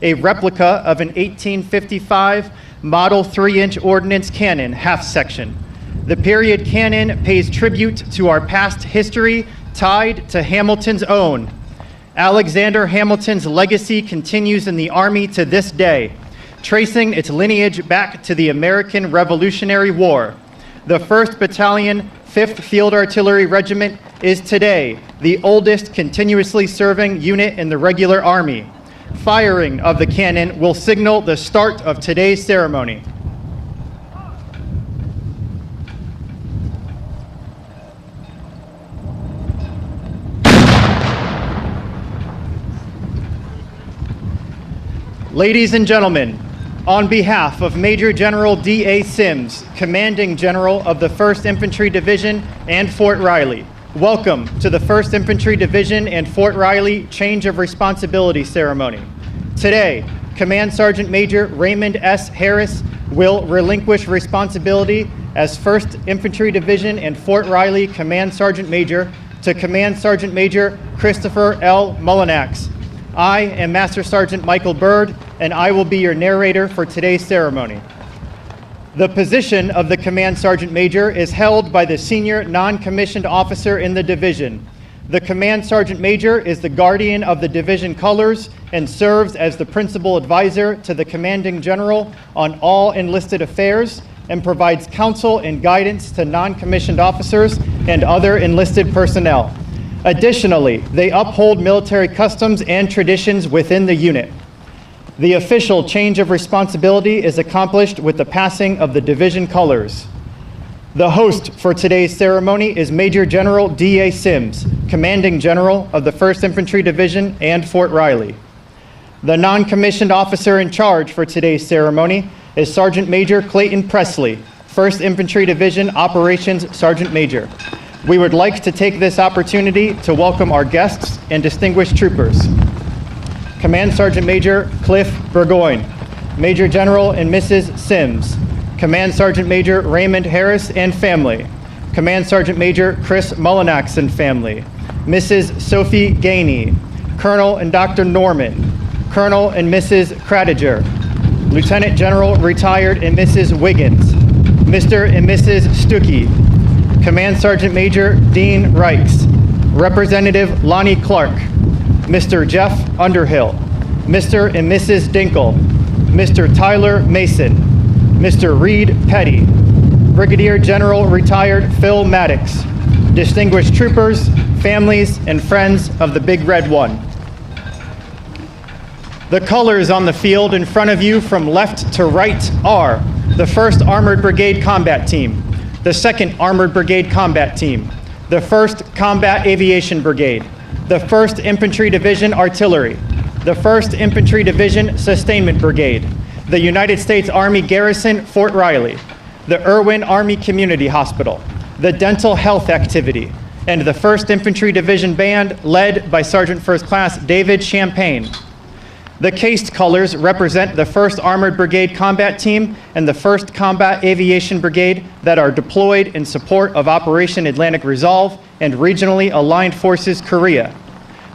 a replica of an 1855 Model 3-inch ordnance cannon half-section. The period cannon pays tribute to our past history tied to Hamilton's own. Alexander Hamilton's legacy continues in the Army to this day, tracing its lineage back to the American Revolutionary War. The 1st Battalion, 5th Field Artillery Regiment is today the oldest continuously serving unit in the regular Army. Firing of the cannon will signal the start of today's ceremony. Ladies and gentlemen, on behalf of Major General D.A. Sims, Commanding General of the 1st Infantry Division and Fort Riley, welcome to the 1st Infantry Division and Fort Riley Change of Responsibility Ceremony. Today, Command Sergeant Major Raymond S. Harris will relinquish responsibility as 1st Infantry Division and Fort Riley Command Sergeant Major to Command Sergeant Major Christopher L. Mullinax. I am Master Sergeant Michael Bird, and I will be your narrator for today's ceremony. The position of the Command Sergeant Major is held by the senior non-commissioned officer in the division. The Command Sergeant Major is the guardian of the division colors and serves as the principal advisor to the Commanding General on all enlisted affairs and provides counsel and guidance to non-commissioned officers and other enlisted personnel. Additionally, they uphold military customs and traditions within the unit. The official change of responsibility is accomplished with the passing of the division colors. The host for today's ceremony is Major General D.A. Sims, Commanding General of the 1st Infantry Division and Fort Riley. The non-commissioned officer in charge for today's ceremony is Sergeant Major Clayton Presley, 1st Infantry Division Operations Sergeant Major. We would like to take this opportunity to welcome our guests and distinguished troopers. Command Sergeant Major Cliff Burgoyne, Major General and Mrs. Sims, Command Sergeant Major Raymond Harris and family, Command Sergeant Major Chris Mullinax and family, Mrs. Sophie Gainey, Colonel and Dr. Norman, Colonel and Mrs. Kradiger, Lieutenant General Retired and Mrs. Wiggins, Mr. and Mrs. Stuckey, Command Sergeant Major Dean Reichs, Representative Lonnie Clark, Mr. Jeff Underhill, Mr. and Mrs. Dinkle, Mr. Tyler Mason, Mr. Reed Petty, Brigadier General Retired Phil Maddox, distinguished troopers, families, and friends of the Big Red One. The colors on the field in front of you from left to right are the 1st Armored Brigade Combat Team, the 2nd Armored Brigade Combat Team, the 1st Combat Aviation Brigade, the 1st Infantry Division Artillery, the 1st Infantry Division Sustainment Brigade, the United States Army Garrison Fort Riley, the Irwin Army Community Hospital, the Dental Health Activity, and the 1st Infantry Division Band led by Sergeant First Class David Champagne. The cased colors represent the 1st Armored Brigade Combat Team and the 1st Combat Aviation Brigade that are deployed in support of Operation Atlantic Resolve and Regionally Aligned Forces Korea.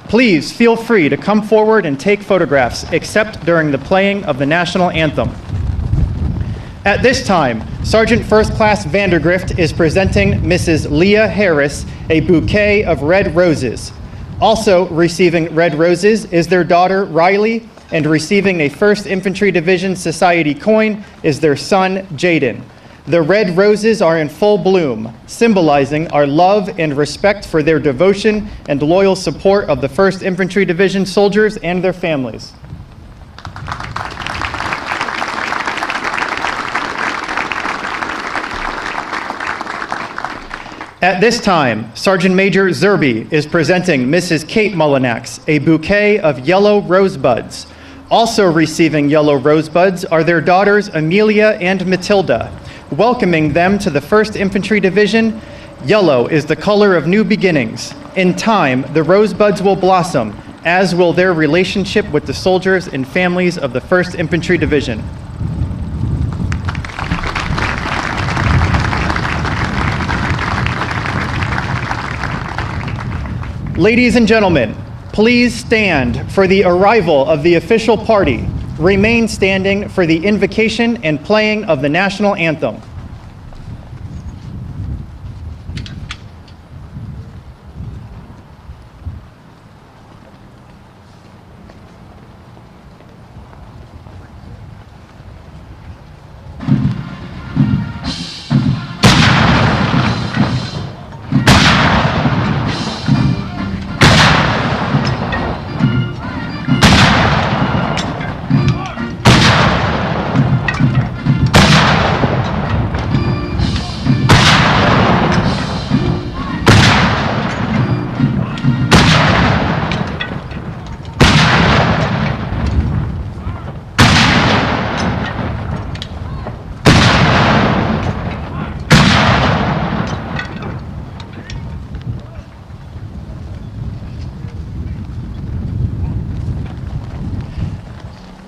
Please feel free to come forward and take photographs, except during the playing of the national anthem. At this time, Sergeant First Class Vandergrift is presenting Mrs. Leah Harris a bouquet of red roses. Also receiving red roses is their daughter, Riley, and receiving a 1st Infantry Division Society coin is their son, Jaden. The red roses are in full bloom, symbolizing our love and respect for their devotion and loyal support of the 1st Infantry Division soldiers and their families. At this time, Sergeant Major Zerby is presenting Mrs. Kate Mullinax a bouquet of yellow rosebuds. Also receiving yellow rosebuds are their daughters Amelia and Matilda. Welcoming them to the 1st Infantry Division, yellow is the color of new beginnings. In time, the rosebuds will blossom, as will their relationship with the soldiers and families of the 1st Infantry Division. Ladies and gentlemen, please stand for the arrival of the official party, remain standing for the invocation and playing of the national anthem.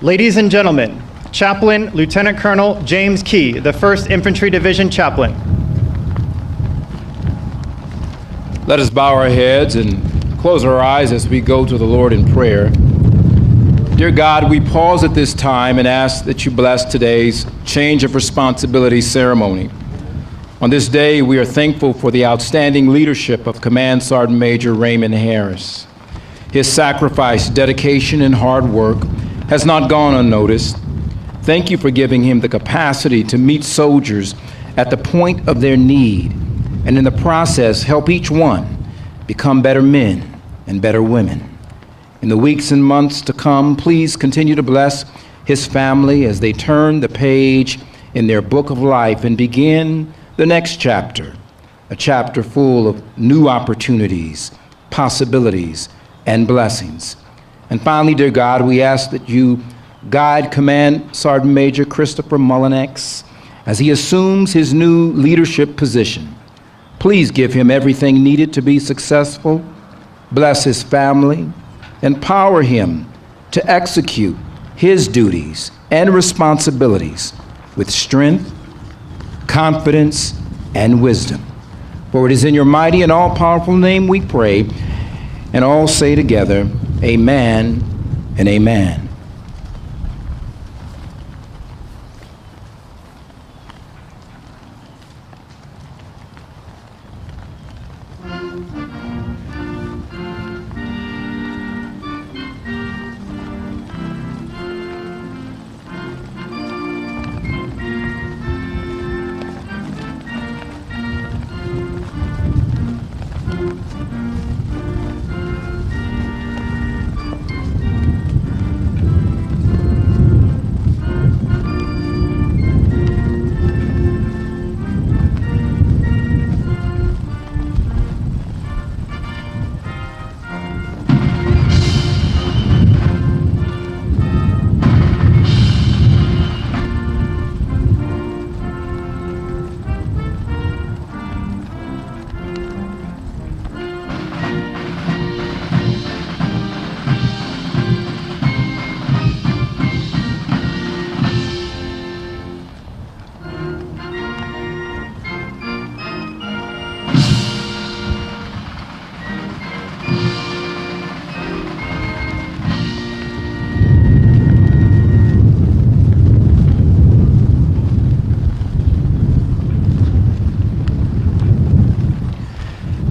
Ladies and gentlemen, Chaplain Lieutenant Colonel James Key, the 1st Infantry Division Chaplain. Let us bow our heads and close our eyes as we go to the Lord in prayer. Dear God, we pause at this time and ask that you bless today's change of responsibility ceremony. On this day, we are thankful for the outstanding leadership of Command Sergeant Major Raymond Harris. His sacrifice, dedication, and hard work has not gone unnoticed. Thank you for giving him the capacity to meet soldiers at the point of their need, and in the process, help each one become better men and better women. In the weeks and months to come, please continue to bless his family as they turn the page in their book of life and begin the next chapter, a chapter full of new opportunities, possibilities, and blessings. And finally, dear God, we ask that you guide Command Sergeant Major Christopher Mullinax as he assumes his new leadership position. Please give him everything needed to be successful, bless his family, empower him to execute his duties and responsibilities with strength, confidence, and wisdom. For it is in your mighty and all-powerful name we pray, and all say together, amen and amen.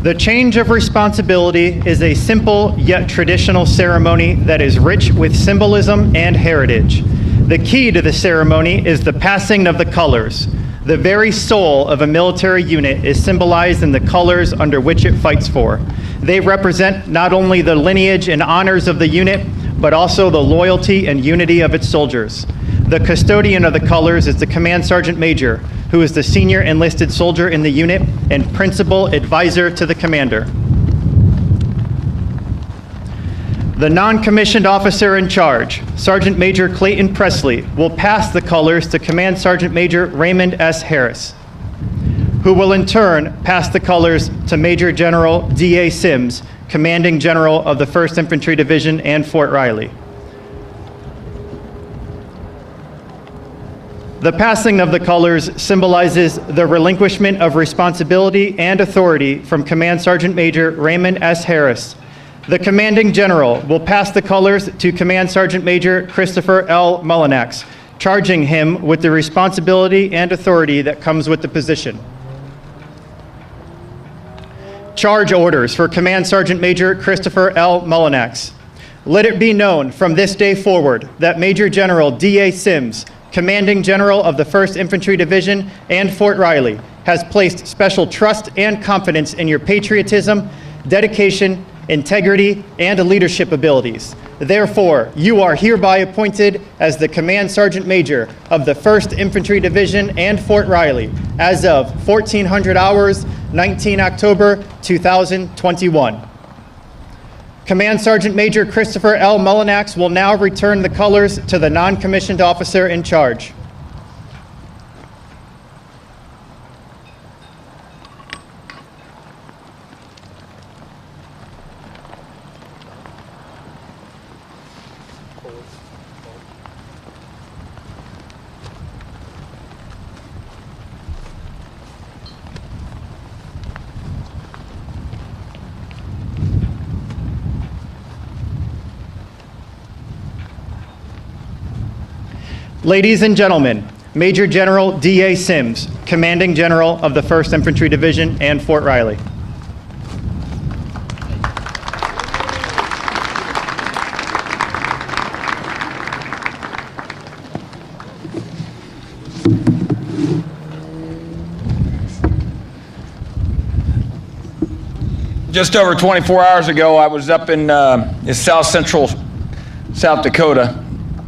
The change of responsibility is a simple yet traditional ceremony that is rich with symbolism and heritage. The key to the ceremony is the passing of the colors. The very soul of a military unit is symbolized in the colors under which it fights for. They represent not only the lineage and honors of the unit, but also the loyalty and unity of its soldiers. The custodian of the colors is the Command Sergeant Major, who is the senior enlisted soldier in the unit and principal advisor to the commander. The non-commissioned officer in charge, Sergeant Major Clayton Presley, will pass the colors to Command Sergeant Major Raymond S. Harris, who will in turn pass the colors to Major General D.A. Sims, Commanding General of the 1st Infantry Division and Fort Riley. The passing of the colors symbolizes the relinquishment of responsibility and authority from Command Sergeant Major Raymond S. Harris The Commanding General will pass the colors to Command Sergeant Major Christopher L. Mullinax, charging him with the responsibility and authority that comes with the position. Charge orders for Command Sergeant Major Christopher L. Mullinax. Let it be known from this day forward that Major General D.A. Sims, Commanding General of the 1st Infantry Division and Fort Riley, has placed special trust and confidence in your patriotism, dedication, integrity, and leadership abilities. Therefore, you are hereby appointed as the Command Sergeant Major of the 1st Infantry Division and Fort Riley as of 1400 hours, 19 October 2021. Command Sergeant Major Christopher L. Mullinax will now return the colors to the non-commissioned officer in charge. Ladies and gentlemen, Major General D.A. Sims, Commanding General of the 1st Infantry Division and Fort Riley. Just over 24 hours ago, I was up in South Central South Dakota,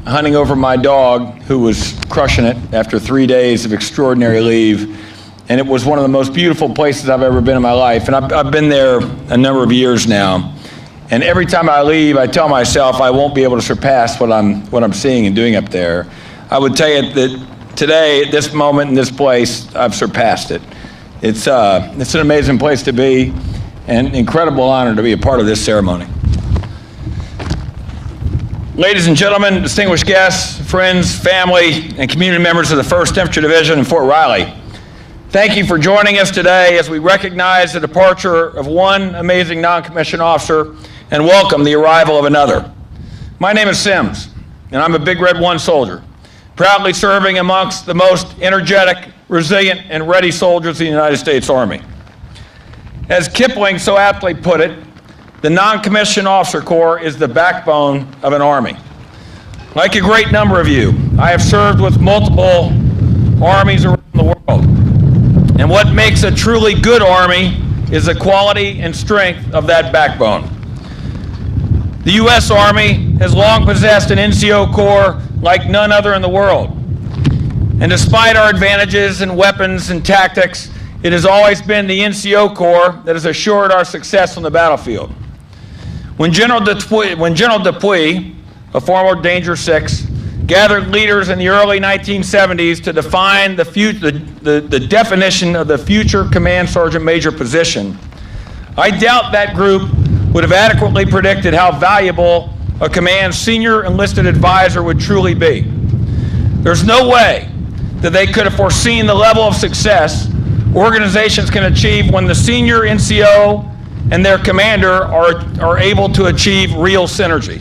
hunting over my dog, who was crushing it after 3 days of extraordinary leave. And it was one of the most beautiful places I've ever been in my life. And I've been there a number of years now. And every time I leave, I tell myself I won't be able to surpass what I'm seeing and doing up there. I would tell you that today, at this moment in this place, I've surpassed it. It's an amazing place to be, and an incredible honor to be a part of this ceremony. Ladies and gentlemen, distinguished guests, friends, family, and community members of the 1st Infantry Division in Fort Riley, thank you for joining us today as we recognize the departure of one amazing non-commissioned officer and welcome the arrival of another. My name is Sims, and I'm a Big Red 1 soldier, proudly serving amongst the most energetic, resilient, and ready soldiers of the United States Army. As Kipling so aptly put it, the non-commissioned officer corps is the backbone of an army. Like a great number of you, I have served with multiple armies around the world. And what makes a truly good army is the quality and strength of that backbone. The U.S. Army has long possessed an NCO corps like none other in the world. And despite our advantages in weapons and tactics, it has always been the NCO corps that has assured our success on the battlefield. When General Dupuy, a former Danger 6, gathered leaders in the early 1970s to define the definition of the future Command Sergeant Major position, I doubt that group would have adequately predicted how valuable a command senior enlisted advisor would truly be. There's no way that they could have foreseen the level of success organizations can achieve when the senior NCO and their commander are able to achieve real synergy.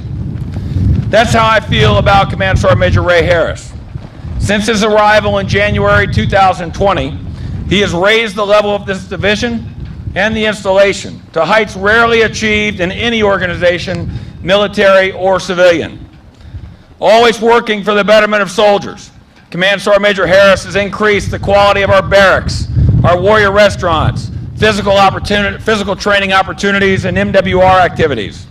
That's how I feel about Command Sergeant Major Ray Harris. Since his arrival in January 2020, he has raised the level of this division and the installation to heights rarely achieved in any organization, military or civilian. Always working for the betterment of soldiers, Command Sergeant Major Harris has increased the quality of our barracks, our warrior restaurants, physical training opportunities, and MWR activities.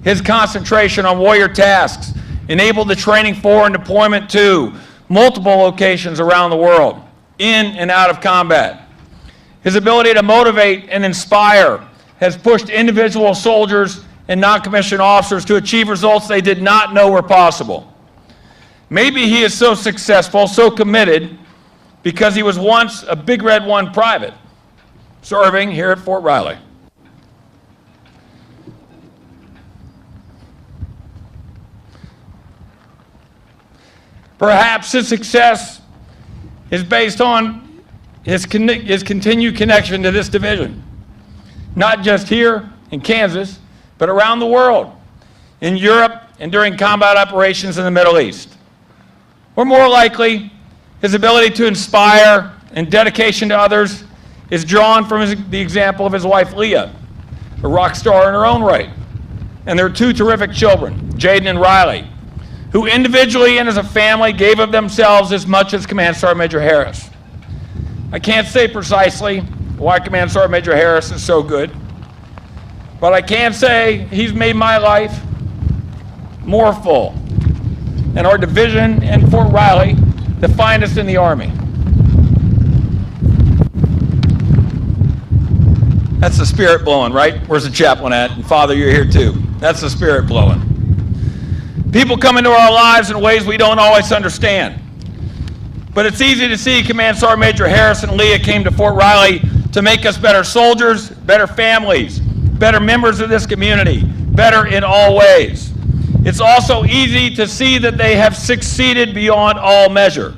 His concentration on warrior tasks enabled the training for and deployment to multiple locations around the world, in and out of combat. His ability to motivate and inspire has pushed individual soldiers and non-commissioned officers to achieve results they did not know were possible. Maybe he is so successful, so committed, because he was once a Big Red 1 private, serving here at Fort Riley. Perhaps his success is based on his continued connection to this division, not just here in Kansas, but around the world, in Europe and during combat operations in the Middle East. Or more likely, his ability to inspire and dedication to others is drawn from the example of his wife, Leah, a rock star in her own right, and their two terrific children, Jaden and Riley, who individually and as a family gave of themselves as much as Command Sergeant Major Harris. I can't say precisely why Command Sergeant Major Harris is so good, but I can say he's made my life more full, and our division and Fort Riley the finest in the Army. That's the spirit blowing, right? Where's the chaplain at? And Father, you're here too. That's the spirit blowing. People come into our lives in ways we don't always understand. But it's easy to see Command Sergeant Major Harris and Leah came to Fort Riley to make us better soldiers, better families, better members of this community, better in all ways. It's also easy to see that they have succeeded beyond all measure.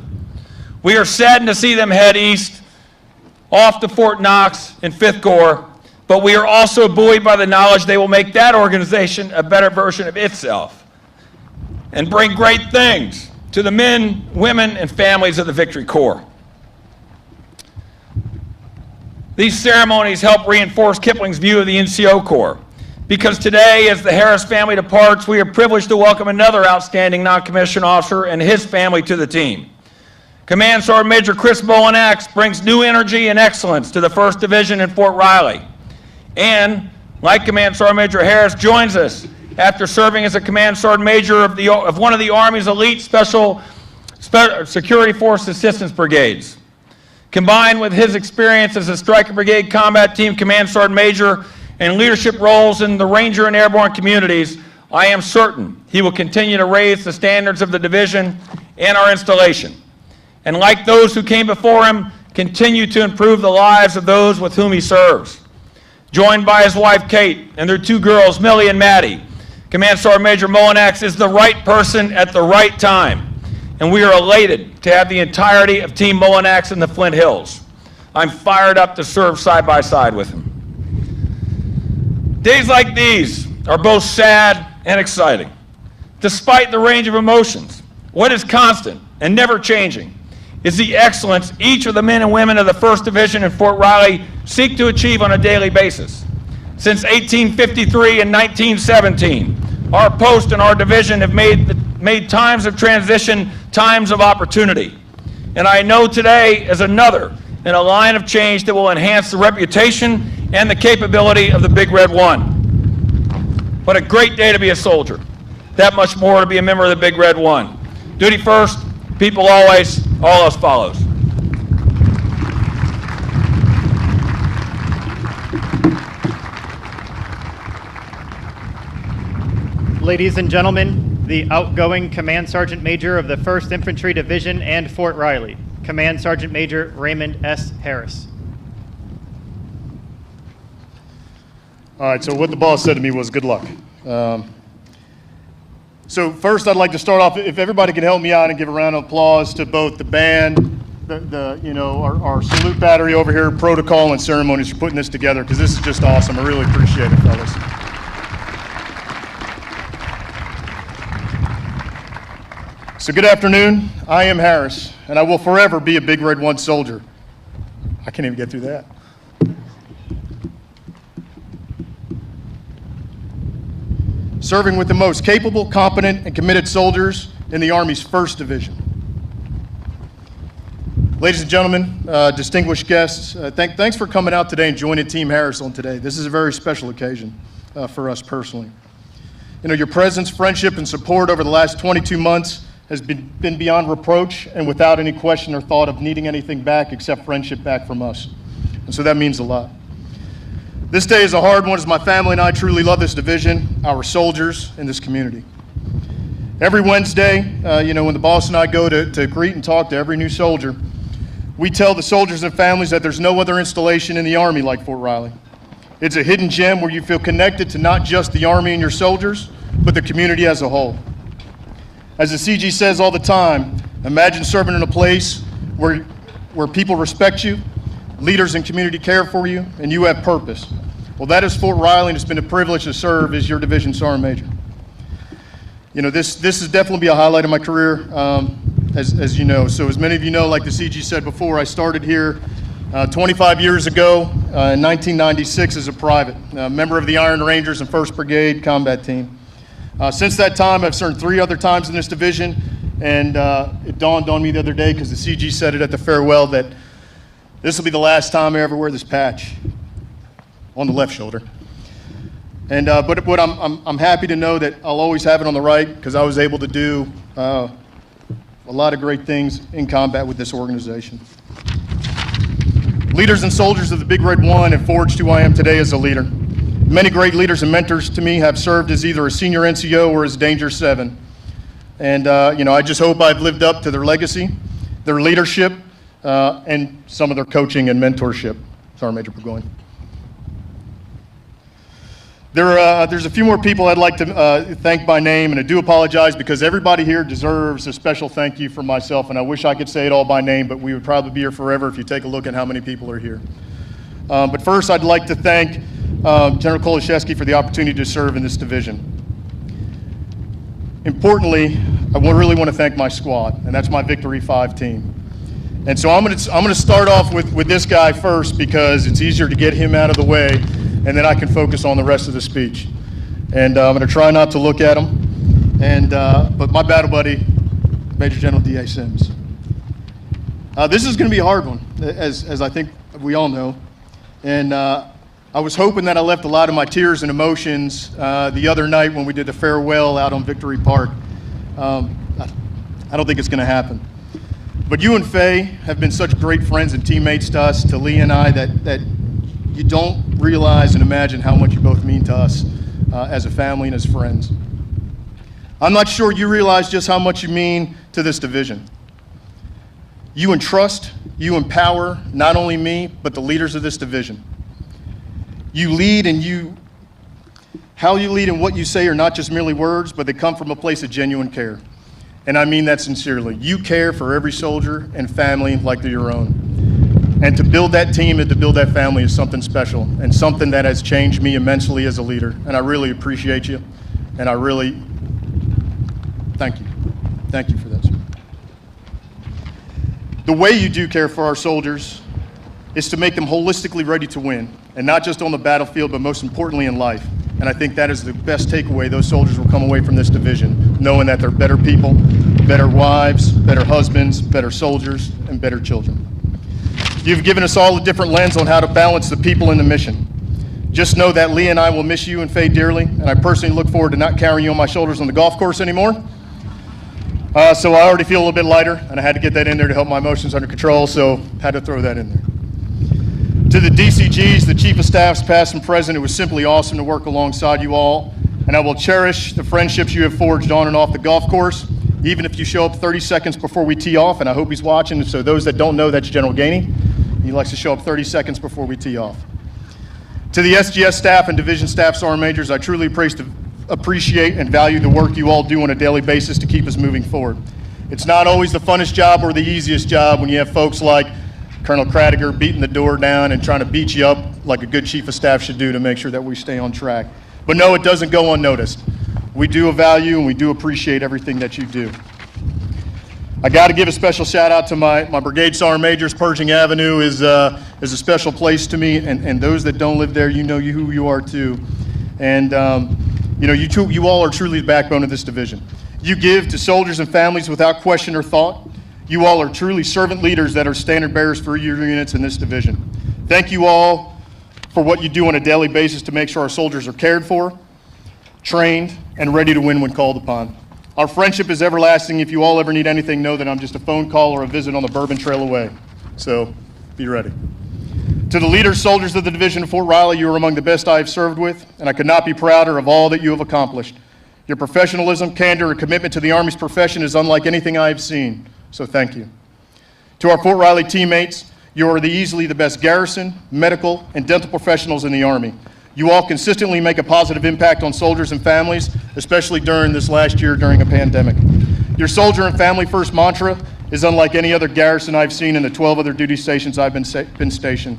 We are saddened to see them head east, off to Fort Knox in 5th Corps, but we are also buoyed by the knowledge they will make that organization a better version of itself and bring great things to the men, women, and families of the Victory Corps. These ceremonies help reinforce Kipling's view of the NCO Corps, because today, as the Harris family departs, we are privileged to welcome another outstanding non-commissioned officer and his family to the team. Command Sergeant Major Chris Mullinax brings new energy and excellence to the 1st Division in Fort Riley. And, like Command Sergeant Major Harris, joins us after serving as a Command Sergeant Major of one of the Army's elite Special Security Force Assistance Brigades. Combined with his experience as a Stryker Brigade Combat Team Command Sergeant Major and leadership roles in the Ranger and Airborne communities, I am certain he will continue to raise the standards of the division and our installation. And like those who came before him, continue to improve the lives of those with whom he serves. Joined by his wife, Kate, and their two girls, Millie and Maddie, Command Sergeant Major Mullinax is the right person at the right time, and we are elated to have the entirety of Team Mullinax in the Flint Hills. I'm fired up to serve side by side with him. Days like these are both sad and exciting. Despite the range of emotions, what is constant and never changing is the excellence each of the men and women of the 1st Division in Fort Riley seek to achieve on a daily basis. Since 1853 and 1917, our post and our division have made times of transition times of opportunity. And I know today is another in a line of change that will enhance the reputation and the capability of the Big Red One. What a great day to be a soldier. That much more to be a member of the Big Red One. Duty first, people always, all else follows. Ladies and gentlemen, the outgoing Command Sergeant Major of the 1st Infantry Division and Fort Riley, Command Sergeant Major Raymond S. Harris. All right, so what the boss said to me was good luck. So first I'd like to start off, if everybody can help me out and give a round of applause to both the band, our salute battery over here, protocol and ceremonies for putting this together, because this is just awesome. I really appreciate it, fellas. So good afternoon. I am Harris, and I will forever be a Big Red One soldier. I can't even get through that. Serving with the most capable, competent, and committed soldiers in the Army's 1st Division. Ladies and gentlemen, distinguished guests, thanks for coming out today and joining Team Harris on today. This is a very special occasion for us personally. You know, your presence, friendship, and support over the last 22 months has been beyond reproach and without any question or thought of needing anything back except friendship back from us. And so that means a lot. This day is a hard one as my family and I truly love this division, our soldiers, and this community. Every Wednesday, when the boss and I go to greet and talk to every new soldier, we tell the soldiers and families that there's no other installation in the Army like Fort Riley. It's a hidden gem where you feel connected to not just the Army and your soldiers, but the community as a whole. As the CG says all the time, imagine serving in a place where people respect you, leaders and community care for you, and you have purpose. Well, that is Fort Riley, and it's been a privilege to serve as your Division Sergeant Major. You know, this has definitely been a highlight of my career, as you know. So as many of you know, like the CG said before, I started here 25 years ago in 1996 as a private, member of the Iron Rangers and 1st Brigade Combat Team. Since that time, I've served 3 other times in this division, and it dawned on me the other day, because the CG said it at the farewell, that this will be the last time I ever wear this patch on the left shoulder. And but I'm happy to know that I'll always have it on the right, because I was able to do a lot of great things in combat with this organization. Leaders and soldiers of the Big Red One have forged who I am today as a leader. Many great leaders and mentors to me have served as either a senior NCO or as Danger 7. And you know, I just hope I've lived up to their legacy, their leadership, and some of their coaching and mentorship. Sergeant Major Bowen. There's a few more people I'd like to thank by name, and I do apologize because everybody here deserves a special thank you from myself, and I wish I could say it all by name, but we would probably be here forever if you take a look at how many people are here. But first, I'd like to thank General Kolashevsky for the opportunity to serve in this division. Importantly, I really want to thank my squad, and that's my Victory 5 team. And so I'm going to start off with this guy first, because it's easier to get him out of the way, and then I can focus on the rest of the speech. And I'm going to try not to look at him. And but my battle buddy, Major General D.A. Sims. This is going to be a hard one, as I think we all know. And I was hoping that I left a lot of my tears and emotions the other night when we did the farewell out on Victory Park. I don't think it's going to happen. But you and Faye have been such great friends and teammates to us, to Lee and I, that you don't realize and imagine how much you both mean to us as a family and as friends. I'm not sure you realize just how much you mean to this division. You entrust, you empower not only me, but the leaders of this division. You lead, and how you lead and what you say are not just merely words, but they come from a place of genuine care. And I mean that sincerely. You care for every soldier and family like they're your own. And to build that team and to build that family is something special, and something that has changed me immensely as a leader. And I really appreciate you, and I really thank you. Thank you for this. The way you do care for our soldiers is to make them holistically ready to win, and not just on the battlefield, but most importantly in life. And I think that is the best takeaway. Those soldiers will come away from this division knowing that they're better people, better wives, better husbands, better soldiers, and better children. You've given us all a different lens on how to balance the people and the mission. Just know that Lee and I will miss you and Faye dearly, and I personally look forward to not carrying you on my shoulders on the golf course anymore. So I already feel a little bit lighter, and I had to get that in there to help my emotions under control, so had to throw that in there. To the DCGs, the Chief of Staffs, past and present, it was simply awesome to work alongside you all, and I will cherish the friendships you have forged on and off the golf course, even if you show up 30 seconds before we tee off, and I hope he's watching. So those that don't know, that's General Gainey. He likes to show up 30 seconds before we tee off. To the SGS staff and division staff sergeant majors, I truly appreciate and value the work you all do on a daily basis to keep us moving forward. It's not always the funnest job or the easiest job when you have folks like Colonel Kradiger beating the door down and trying to beat you up like a good chief of staff should do to make sure that we stay on track. But no, it doesn't go unnoticed. We do value and we do appreciate everything that you do. I got to give a special shout out to my brigade sergeant majors. Pershing Avenue is a special place to me, and those that don't live there, you know who you are too. And you know, you all are truly the backbone of this division. You give to soldiers and families without question or thought. You all are truly servant leaders that are standard bearers for your units in this division. Thank you all for what you do on a daily basis to make sure our soldiers are cared for, trained, and ready to win when called upon. Our friendship is everlasting. If you all ever need anything, know that I'm just a phone call or a visit on the Bourbon Trail away. So be ready. To the leaders, soldiers of the division of Fort Riley, you are among the best I have served with, and I could not be prouder of all that you have accomplished. Your professionalism, candor, and commitment to the Army's profession is unlike anything I have seen. So thank you. To our Fort Riley teammates, you are easily the best garrison, medical, and dental professionals in the Army. You all consistently make a positive impact on soldiers and families, especially during this last year during a pandemic. Your soldier and family first mantra is unlike any other garrison I've seen in the 12 other duty stations I've been stationed.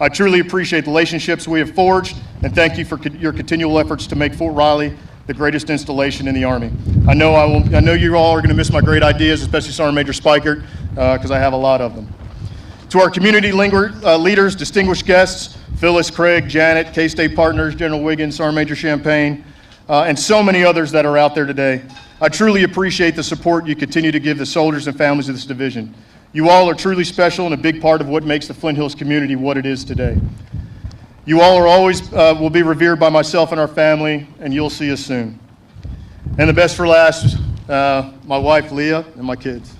I truly appreciate the relationships we have forged, and thank you for your continual efforts to make Fort Riley the greatest installation in the Army. I know you all are going to miss my great ideas, especially Sergeant Major Spikert, because I have a lot of them. To our community leaders, distinguished guests, Phyllis, Craig, Janet, K-State partners, General Wiggins, Sergeant Major Champagne, and so many others that are out there today, I truly appreciate the support you continue to give the soldiers and families of this division. You all are truly special and a big part of what makes the Flint Hills community what it is today. You all are always will be revered by myself and our family, and you'll see us soon. And the best for last, my wife Leah and my kids.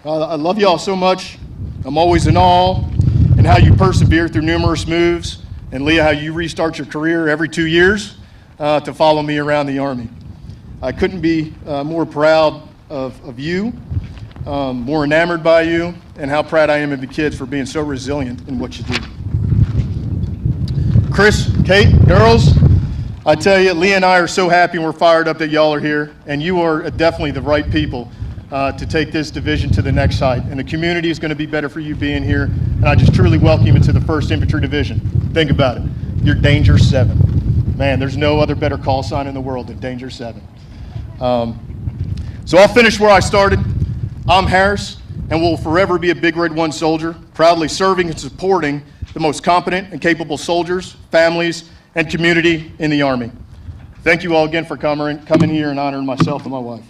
I love you all so much. I'm always in awe and how you persevere through numerous moves, and Leah, how you restart your career every 2 years to follow me around the Army. I couldn't be more proud of you, more enamored by you, and how proud I am of the kids for being so resilient in what you do. Chris, Kate, girls, I tell you, Leah and I are so happy and we're fired up that y'all are here, and you are definitely the right people to take this division to the next height. And the community is going to be better for you being here, and I just truly welcome you to the 1st Infantry Division. Think about it. You're Danger 7. Man, there's no other better call sign in the world than Danger 7. So I'll finish where I started. I'm Harris, and will forever be a Big Red 1 soldier, proudly serving and supporting the most competent and capable soldiers, families, and community in the Army. Thank you all again for coming here and honoring myself and my wife.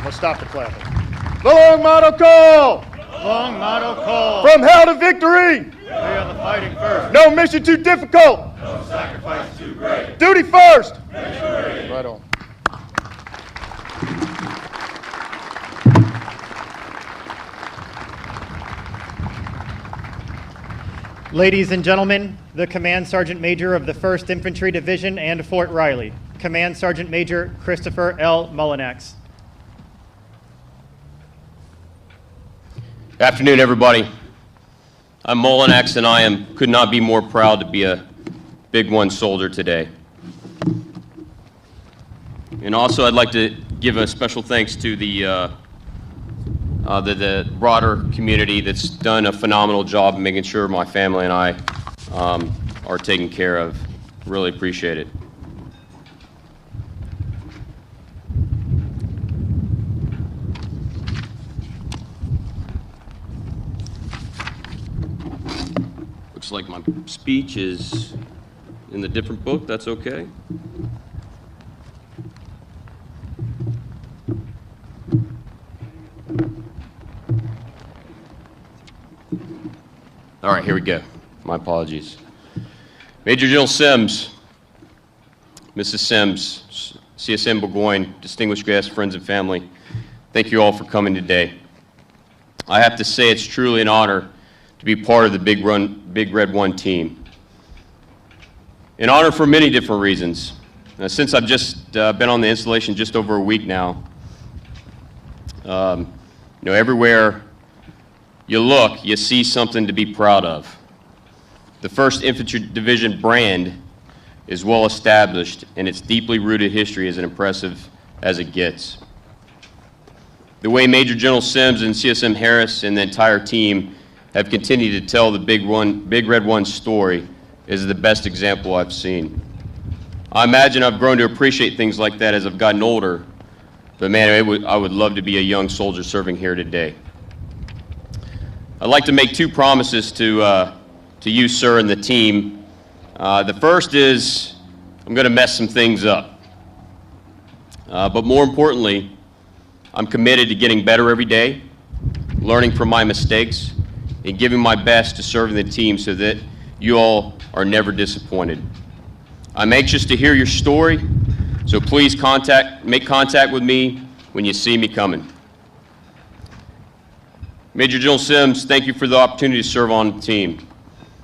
Stop the clapping. The long motto call! Long motto call. From hell to victory! We are the fighting first. No mission too difficult! No sacrifice too great. Duty first! Victory! Right on. Ladies and gentlemen, the Command Sergeant Major of the 1st Infantry Division and Fort Riley, Command Sergeant Major Christopher L. Mullinax. Afternoon, everybody. I'm Mullinax, and I could not be more proud to be a Big 1 soldier today. And also, I'd like to give a special thanks to the broader community that's done a phenomenal job of making sure my family and I are taken care of. Really appreciate it. Looks like my speech is in the different book. That's okay. All right, here we go. My apologies. Major General Sims, Mrs. Sims, CSM Bowen, distinguished guests, friends, and family, thank you all for coming today. I have to say it's truly an honor to be part of the Big Red 1 team. An honor for many different reasons. Since I've just been on the installation just over a week now, everywhere you look, you see something to be proud of. The 1st Infantry Division brand is well established, and its deeply rooted history is as impressive as it gets. The way Major General Sims and CSM Harris and the entire team have continued to tell the Big Red 1 story is the best example I've seen. I imagine I've grown to appreciate things like that as I've gotten older, but man, I would love to be a young soldier serving here today. I'd like to make 2 promises to you, sir, and the team. The first is I'm going to mess some things up. But more importantly, I'm committed to getting better every day, learning from my mistakes, and giving my best to serving the team so that you all are never disappointed. I'm anxious to hear your story, so please make contact with me when you see me coming. Major General Sims, thank you for the opportunity to serve on the team.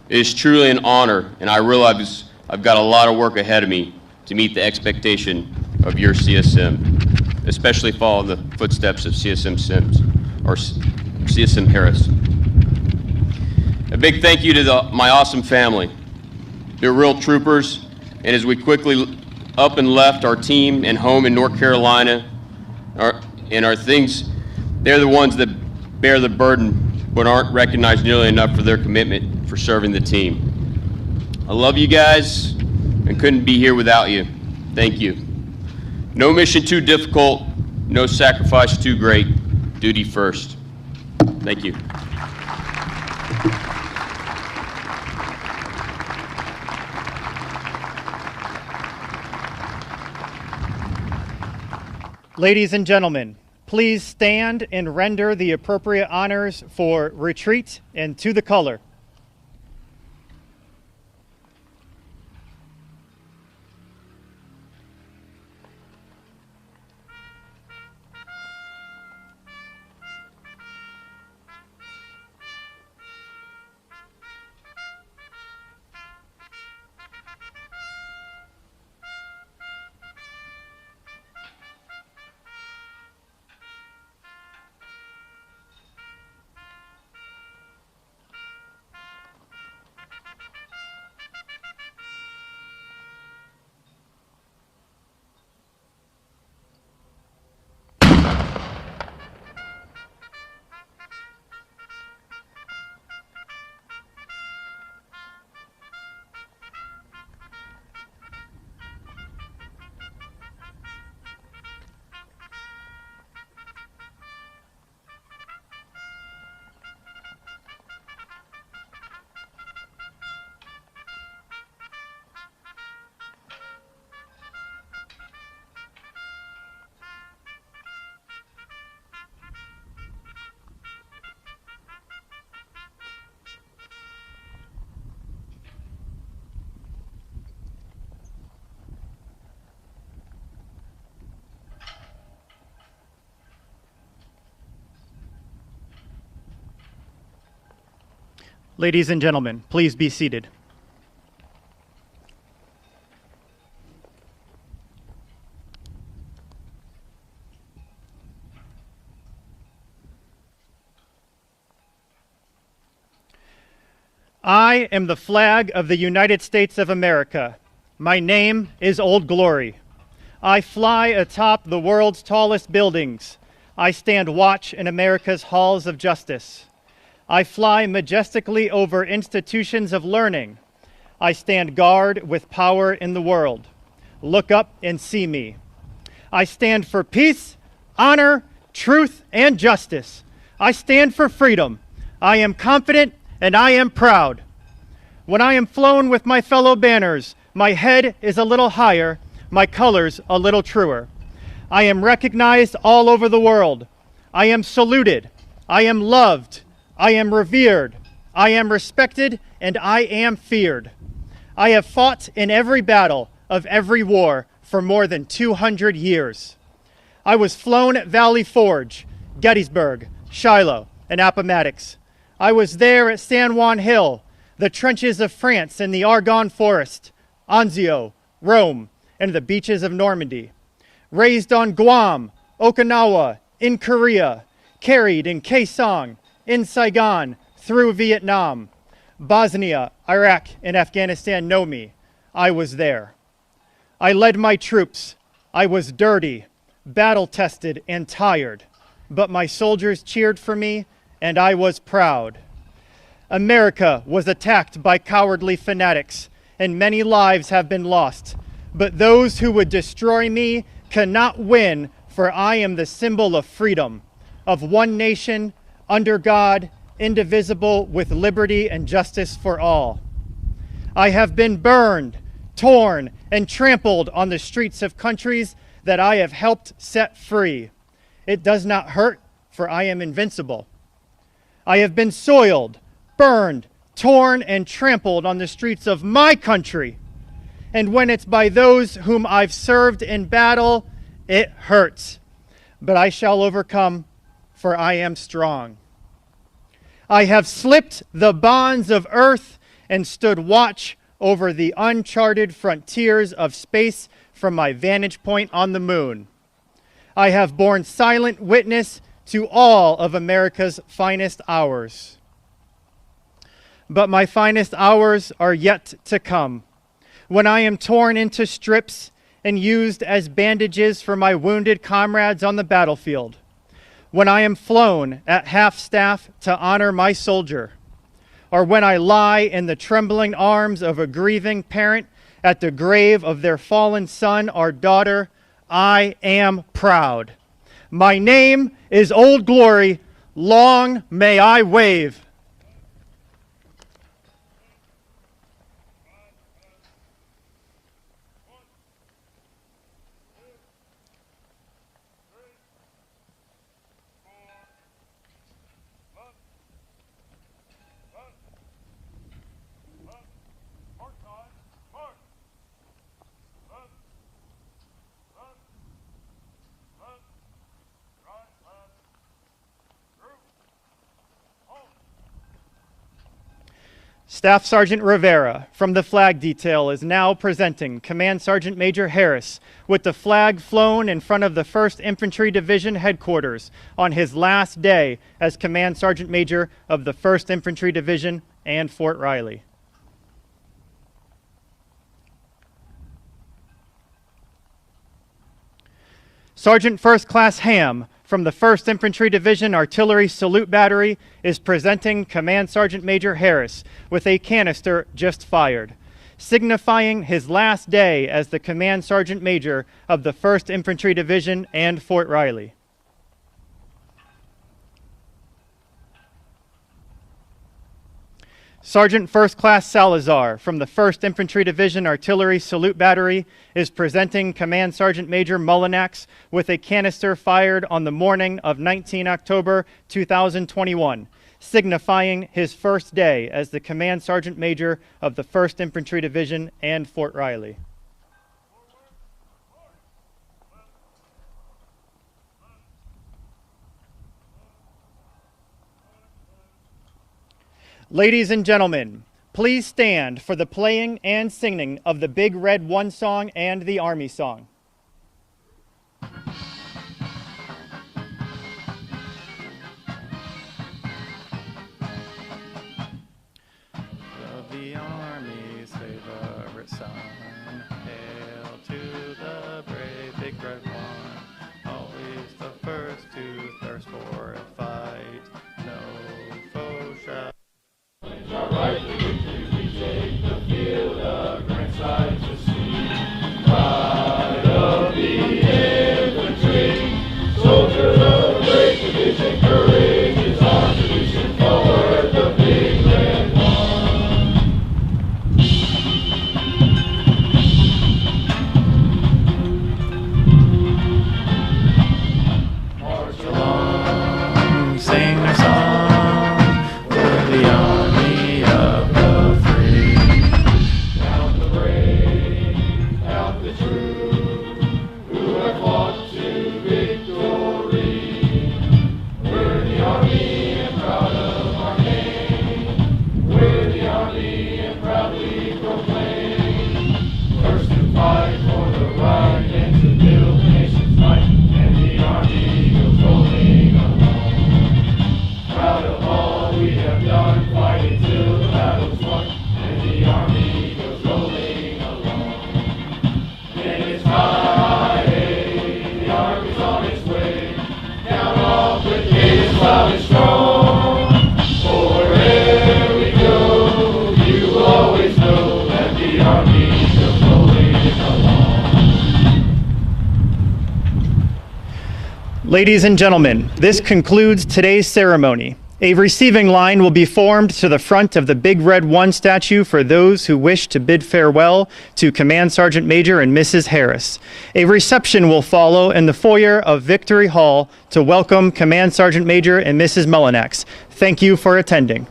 It is truly an honor, and I realize I've got a lot of work ahead of me to meet the expectation of your CSM, especially follow the footsteps of CSM Sims. or CSM Harris. A big thank you to my awesome family. They're real troopers, and as we quickly up and left our team and home in North Carolina, our things, they're the ones that bear the burden but aren't recognized nearly enough for their commitment for serving the team. I love you guys and couldn't be here without you. Thank you. No mission too difficult, no sacrifice too great. Duty first. Thank you. Ladies and gentlemen, please stand and render the appropriate honors for retreat and to the color. Ladies and gentlemen, please be seated. I am the flag of the United States of America. My name is Old Glory. I fly atop the world's tallest buildings. I stand watch in America's halls of justice. I fly majestically over institutions of learning. I stand guard with power in the world. Look up and see me. I stand for peace, honor, truth, and justice. I stand for freedom. I am confident and I am proud. When I am flown with my fellow banners, my head is a little higher, my colors a little truer. I am recognized all over the world. I am saluted. I am loved. I am revered, I am respected, and I am feared. I have fought in every battle of every war for more than 200 years. I was flown at Valley Forge, Gettysburg, Shiloh, and Appomattox. I was there at San Juan Hill, the trenches of France and the Argonne Forest, Anzio, Rome, and the beaches of Normandy. Raised on Guam, Okinawa, in Korea, carried in Kaesong, in Saigon, through Vietnam. Bosnia, Iraq, and Afghanistan know me. I was there. I led my troops. I was dirty, battle-tested, and tired. But my soldiers cheered for me, and I was proud. America was attacked by cowardly fanatics, and many lives have been lost. But those who would destroy me cannot win, for I am the symbol of freedom, of one nation, under God, indivisible, with liberty and justice for all. I have been burned, torn, and trampled on the streets of countries that I have helped set free. It does not hurt, for I am invincible. I have been soiled, burned, torn, and trampled on the streets of my country. And when it's by those whom I've served in battle, it hurts. But I shall overcome, for I am strong. I have slipped the bonds of earth and stood watch over the uncharted frontiers of space from my vantage point on the moon. I have borne silent witness to all of America's finest hours. But my finest hours are yet to come, when I am torn into strips and used as bandages for my wounded comrades on the battlefield, when I am flown at half-staff to honor my soldier, or when I lie in the trembling arms of a grieving parent at the grave of their fallen son or daughter, I am proud. My name is Old Glory. Long may I wave. Staff Sergeant Rivera from the flag detail is now presenting Command Sergeant Major Harris with the flag flown in front of the 1st Infantry Division headquarters on his last day as Command Sergeant Major of the 1st Infantry Division and Fort Riley. Sergeant First Class Ham from the 1st Infantry Division Artillery Salute Battery is presenting Command Sergeant Major Harris with a canister just fired, signifying his last day as the Command Sergeant Major of the 1st Infantry Division and Fort Riley. Sergeant First Class Salazar from the 1st Infantry Division Artillery Salute Battery is presenting Command Sergeant Major Mullinax with a canister fired on the morning of 19 October 2021, signifying his first day as the Command Sergeant Major of the 1st Infantry Division and Fort Riley. Ladies and gentlemen, please stand for the playing and singing of the Big Red One song and the Army song. Of the Army's favorite song, hail to the brave Big Red One, always the first to thirst for a fight, no foe shall. Our right to victory, we take the field, a grand sight to see. Pride of the infantry, soldiers of the great division, courage is our tradition. Forward the Big Red One. March along, sing a song, we're the army of the free. Count the brave, count the true, who have fought to victory. We're the army and proud of our name. We're the army and proudly proclaim. First to fight for the right and to build the nation's might. And the army goes rolling along. Proud of all we have done, fighting till the battle's won, and the army goes rolling along. And it's Friday, the army's on its way, count off with cadence loud and strong. For wherever we go, you will always know that the army goes rolling along. Ladies and gentlemen, this concludes today's ceremony. A receiving line will be formed to the front of the Big Red One statue for those who wish to bid farewell to Command Sergeant Major and Mrs. Harris. A reception will follow in the foyer of Victory Hall to welcome Command Sergeant Major and Mrs. Mullinax. Thank you for attending.